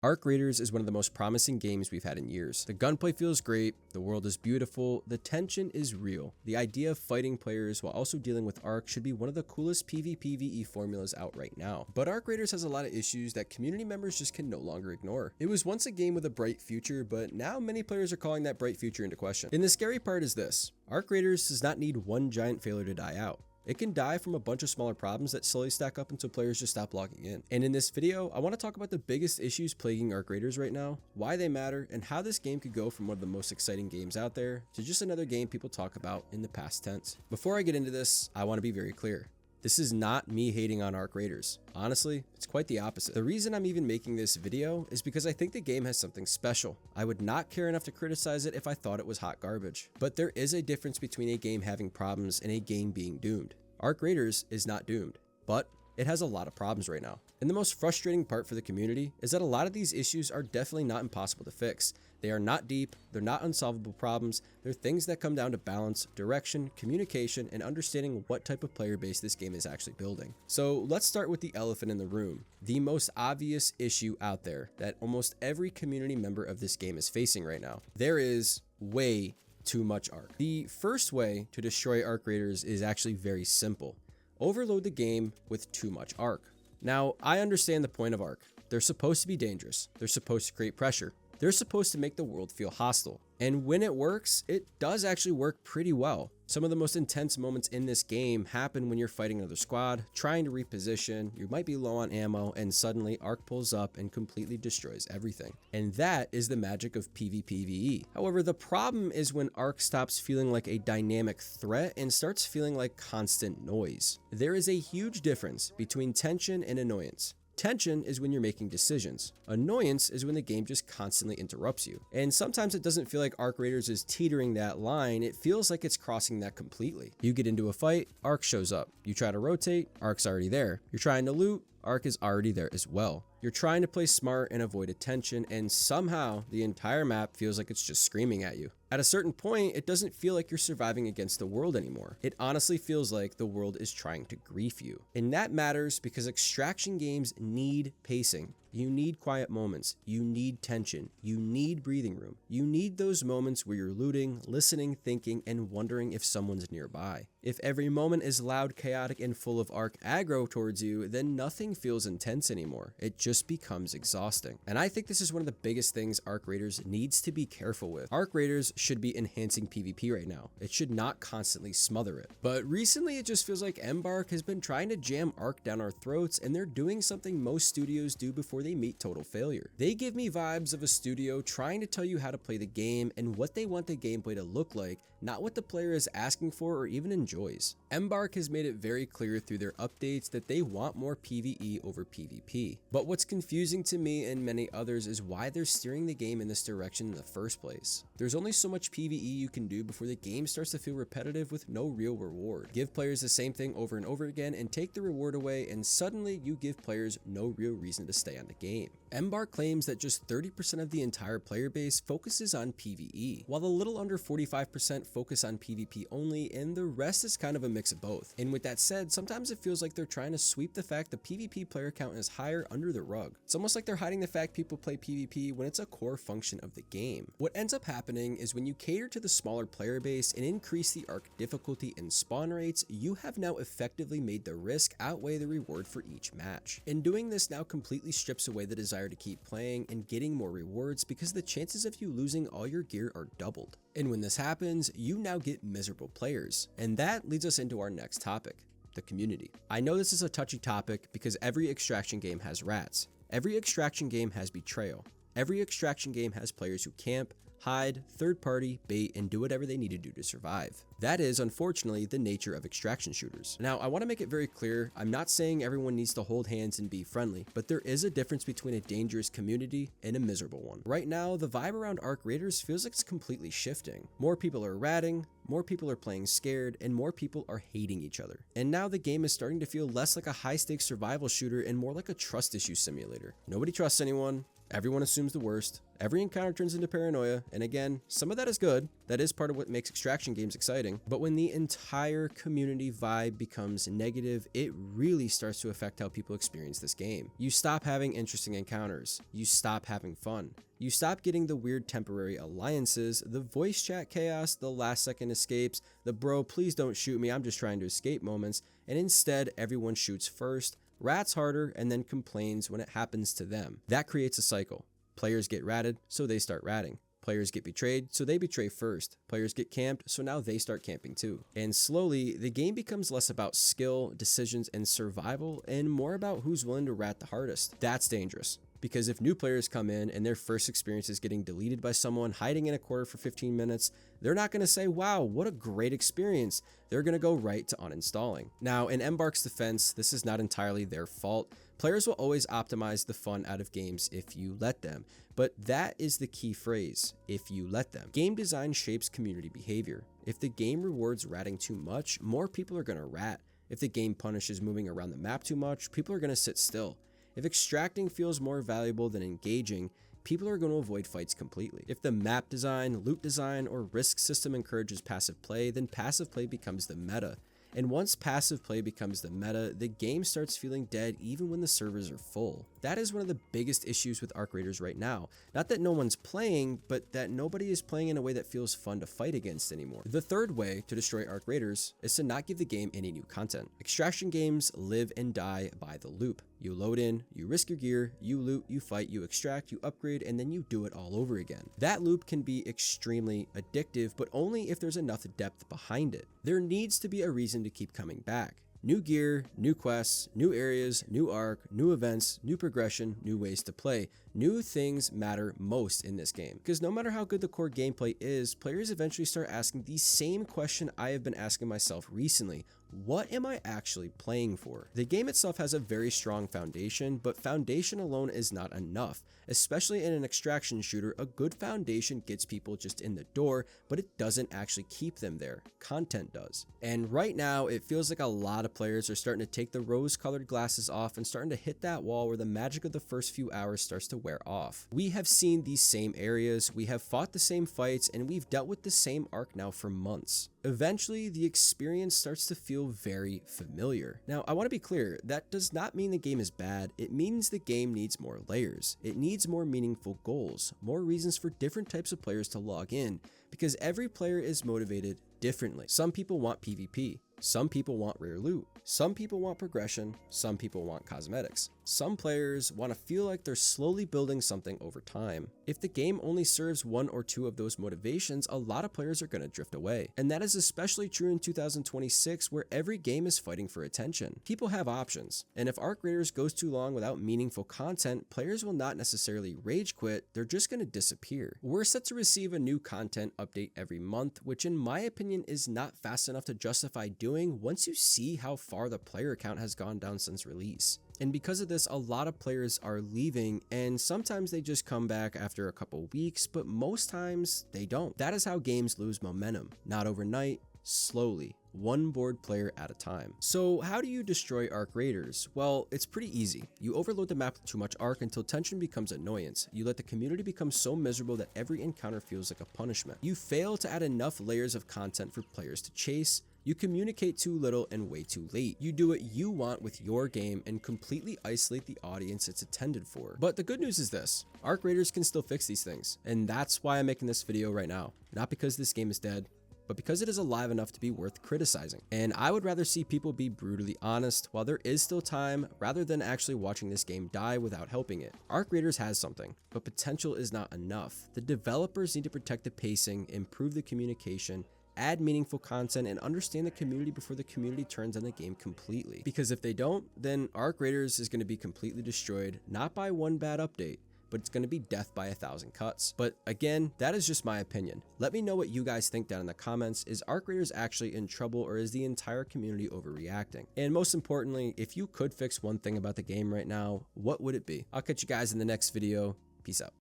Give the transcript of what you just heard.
Arc Raiders is one of the most promising games we've had in years. The gunplay feels great, the world is beautiful, the tension is real. The idea of fighting players while also dealing with Arc should be one of the coolest PvPvE formulas out right now. But Arc Raiders has a lot of issues that community members just can no longer ignore. It was once a game with a bright future, but now many players are calling that bright future into question. And the scary part is this: Arc Raiders does not need one giant failure to die out. It can die from a bunch of smaller problems that slowly stack up until players just stop logging in. And in this video, I want to talk about the biggest issues plaguing Arc Raiders right now, why they matter, and how this game could go from one of the most exciting games out there to just another game people talk about in the past tense. Before I get into this, I want to be very clear. This is not me hating on Arc Raiders. Honestly, it's quite the opposite. The reason I'm even making this video is because I think the game has something special. I would not care enough to criticize it if I thought it was hot garbage. But there is a difference between a game having problems and a game being doomed. Arc Raiders is not doomed, but it has a lot of problems right now. And the most frustrating part for the community is that a lot of these issues are definitely not impossible to fix. They are not deep, they're not unsolvable problems, they're things that come down to balance, direction, communication, and understanding what type of player base this game is actually building. So let's start with the elephant in the room, the most obvious issue out there that almost every community member of this game is facing right now. There is way too much Arc. The first way to destroy Arc Raiders is actually very simple. Overload the game with too much Arc. Now, I understand the point of Arc. They're supposed to be dangerous. They're supposed to create pressure. They're supposed to make the world feel hostile. And when it works, it does actually work pretty well. Some of the most intense moments in this game happen when you're fighting another squad, trying to reposition, you might be low on ammo, and suddenly Arc pulls up and completely destroys everything. And that is the magic of PvPvE. However, the problem is when Arc stops feeling like a dynamic threat and starts feeling like constant noise. There is a huge difference between tension and annoyance. Tension is when you're making decisions. Annoyance is when the game just constantly interrupts you. And sometimes it doesn't feel like Arc Raiders is teetering that line, it feels like it's crossing that completely. You get into a fight, Arc shows up. You try to rotate, Arc's already there. You're trying to loot, Arc is already there as well. You're trying to play smart and avoid attention, and somehow the entire map feels like it's just screaming at you. At a certain point, it doesn't feel like you're surviving against the world anymore. It honestly feels like the world is trying to grief you. And that matters because extraction games need pacing. You need quiet moments. You need tension. You need breathing room. You need those moments where you're looting, listening, thinking, and wondering if someone's nearby. If every moment is loud, chaotic, and full of Arc aggro towards you, then nothing feels intense anymore. It just becomes exhausting. And I think this is one of the biggest things Arc Raiders needs to be careful with. Arc Raiders should be enhancing PvP right now. It should not constantly smother it. But recently it just feels like Embark has been trying to jam Arc down our throats, and they're doing something most studios do before they meet total failure. They give me vibes of a studio trying to tell you how to play the game and what they want the gameplay to look like, not what the player is asking for or even enjoys. Embark has made it very clear through their updates that they want more PvE over PvP. But what's confusing to me and many others is why they're steering the game in this direction in the first place. There's only so much PvE you can do before the game starts to feel repetitive with no real reward. Give players the same thing over and over again and take the reward away, and suddenly you give players no real reason to stay on the game. Embark claims that just 30% of the entire player base focuses on PvE, while a little under 45% focus on PvP only, and the rest is kind of a mix of both. And with that said, sometimes it feels like they're trying to sweep the fact the PvP player count is higher under the rug. It's almost like they're hiding the fact people play PvP when it's a core function of the game. What ends up happening is when you cater to the smaller player base and increase the Arc difficulty and spawn rates, you have now effectively made the risk outweigh the reward for each match. And doing this now completely strips away the desire to keep playing and getting more rewards because the chances of you losing all your gear are doubled. And when this happens, you now get miserable players. And that leads us into our next topic, the community. I know this is a touchy topic because every extraction game has rats. Every extraction game has betrayal. Every extraction game has players who camp, hide, third party, bait, and do whatever they need to do to survive. That is, unfortunately, the nature of extraction shooters. Now, I want to make it very clear, I'm not saying everyone needs to hold hands and be friendly, but there is a difference between a dangerous community and a miserable one. Right now, the vibe around Arc Raiders feels like it's completely shifting. More people are ratting, more people are playing scared, and more people are hating each other. And now the game is starting to feel less like a high-stakes survival shooter and more like a trust issue simulator. Nobody trusts anyone, everyone assumes the worst, Every encounter turns into paranoia, and again, some of that is good. That is part of what makes extraction games exciting. But when the entire community vibe becomes negative, it really starts to affect how people experience this game. You stop having interesting encounters. You stop having fun. You stop getting the weird temporary alliances, the voice chat chaos, the last second escapes, the bro please don't shoot me, I'm just trying to escape moments, and instead everyone shoots first, rats harder, and then complains when it happens to them. That creates a cycle. Players get ratted, so they start ratting. Players get betrayed, so they betray first. Players get camped, so now they start camping too. And slowly, the game becomes less about skill, decisions, and survival, and more about who's willing to rat the hardest. That's dangerous. Because if new players come in and their first experience is getting deleted by someone hiding in a corner for 15 minutes, they're not going to say, wow, what a great experience. They're going to go right to uninstalling. Now, in Embark's defense, this is not entirely their fault. Players will always optimize the fun out of games if you let them. But that is the key phrase, if you let them. Game design shapes community behavior. If the game rewards ratting too much, more people are going to rat. If the game punishes moving around the map too much, people are going to sit still. If extracting feels more valuable than engaging, people are going to avoid fights completely. If the map design, loot design, or risk system encourages passive play, then passive play becomes the meta. And once passive play becomes the meta, the game starts feeling dead even when the servers are full. That is one of the biggest issues with Arc Raiders right now. Not that no one's playing, but that nobody is playing in a way that feels fun to fight against anymore. The third way to destroy Arc Raiders is to not give the game any new content. Extraction games live and die by the loop. You load in, you risk your gear, you loot, you fight, you extract, you upgrade, and then you do it all over again. That loop can be extremely addictive, but only if there's enough depth behind it. There needs to be a reason to keep coming back. New gear, new quests, new areas, new arc, new events, new progression, new ways to play. New things matter most in this game, because no matter how good the core gameplay is, players eventually start asking the same question I have been asking myself recently. What am I actually playing for? The game itself has a very strong foundation, but foundation alone is not enough. Especially in an extraction shooter, a good foundation gets people just in the door, but it doesn't actually keep them there. Content does. And right now, it feels like a lot of players are starting to take the rose-colored glasses off and starting to hit that wall where the magic of the first few hours starts to wear off. We have seen these same areas, we have fought the same fights, and we've dealt with the same arc now for months. Eventually, the experience starts to feel very familiar. Now, I want to be clear, that does not mean the game is bad. It means the game needs more layers. It needs more meaningful goals, more reasons for different types of players to log in, because every player is motivated differently. Some people want PvP. Some people want rare loot. Some people want progression. Some people want cosmetics. Some players want to feel like they're slowly building something over time. If the game only serves one or two of those motivations, a lot of players are going to drift away. And that is especially true in 2026, where every game is fighting for attention. People have options, and if Arc Raiders goes too long without meaningful content, players will not necessarily rage quit, they're just going to disappear. We're set to receive a new content update every month, which in my opinion is not fast enough to justify doing once you see how far the player count has gone down since release. And because of this, a lot of players are leaving, and sometimes they just come back after a couple weeks, but most times they don't. That is how games lose momentum. Not overnight, slowly, one board player at a time. So how do you destroy Arc Raiders? Well, it's pretty easy. You overload the map with too much arc until tension becomes annoyance. You let the community become so miserable that every encounter feels like a punishment. You fail to add enough layers of content for players to chase. You communicate too little and way too late. You do what you want with your game and completely isolate the audience it's intended for. But the good news is this, Arc Raiders can still fix these things, and that's why I'm making this video right now. Not because this game is dead, but because it is alive enough to be worth criticizing. And I would rather see people be brutally honest while there is still time, rather than actually watching this game die without helping it. Arc Raiders has something, but potential is not enough. The developers need to protect the pacing, improve the communication, add meaningful content, and understand the community before the community turns on the game completely. Because if they don't, then Arc Raiders is going to be completely destroyed, not by one bad update, but it's going to be death by 1,000 cuts. But again, that is just my opinion. Let me know what you guys think down in the comments. Is Arc Raiders actually in trouble, or is the entire community overreacting? And most importantly, if you could fix one thing about the game right now, what would it be? I'll catch you guys in the next video. Peace out.